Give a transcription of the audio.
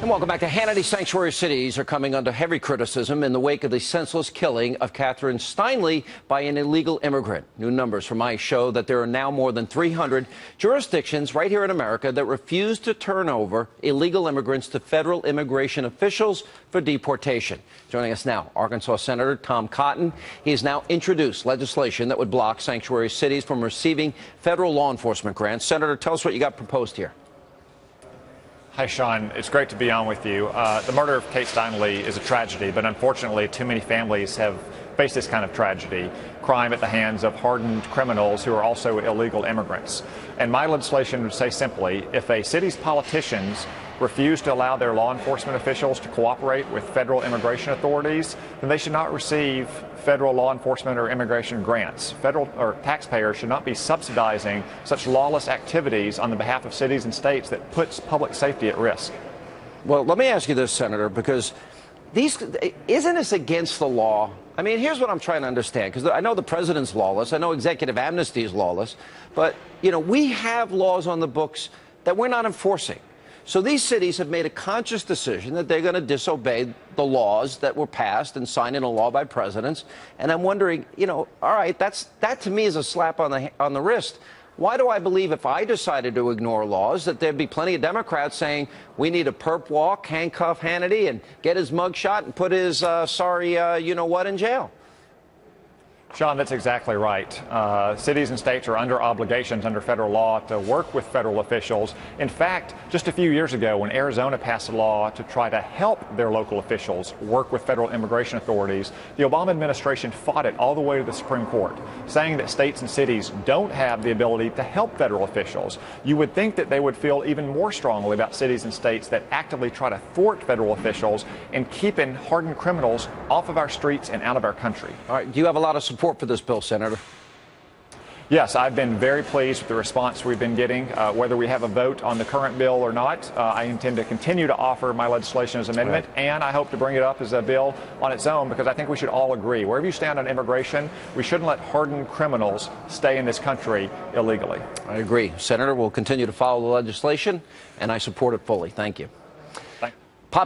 And welcome back to Hannity. Sanctuary cities are coming under heavy criticism in the wake of the senseless killing of Catherine Steinle by an illegal immigrant. New numbers from ICE show that there are now more than 300 jurisdictions right here in America that refuse to turn over illegal immigrants to federal immigration officials for deportation. Joining us now, Arkansas Senator Tom Cotton. He has now introduced legislation that would block sanctuary cities from receiving federal law enforcement grants. Senator, tell us what you got proposed here. Hi, Sean. It's great to be on with you. The murder of Kate Steinle is a tragedy, but unfortunately, too many families have faced this kind of tragedy, crime at the hands of hardened criminals who are also illegal immigrants. And my legislation would say simply, if a city's politicians refuse to allow their law enforcement officials to cooperate with federal immigration authorities, then they should not receive federal law enforcement or immigration grants. Federal or taxpayers should not be subsidizing such lawless activities on the behalf of cities and states that puts public safety at risk. Well, let me ask you this, Senator, because isn't this against the law? I mean, here's what I'm trying to understand, because I know the president's lawless. I know executive amnesty is lawless. But, we have laws on the books that we're not enforcing. So these cities have made a conscious decision that they're going to disobey the laws that were passed and signed into law by presidents. And I'm wondering, all right, that to me is a slap on the wrist. Why do I believe if I decided to ignore laws that there'd be plenty of Democrats saying we need a perp walk, handcuff Hannity, and get his mugshot and put his you-know-what in jail? Sean, that's exactly right. Cities and states are under obligations under federal law to work with federal officials. In fact, just a few years ago, when Arizona passed a law to try to help their local officials work with federal immigration authorities, the Obama administration fought it all the way to the Supreme Court, saying that states and cities don't have the ability to help federal officials. You would think that they would feel even more strongly about cities and states that actively try to thwart federal officials and keeping hardened criminals off of our streets and out of our country. All right. Do you have a lot of support for this bill, Senator? Yes, I've been very pleased with the response we've been getting. Whether we have a vote on the current bill or not, I intend to continue to offer my legislation as an amendment, and I hope to bring it up as a bill on its own, because I think we should all agree, wherever you stand on immigration, we shouldn't let hardened criminals stay in this country illegally. I agree. Senator, we'll continue to follow the legislation, and I support it fully. Thank you.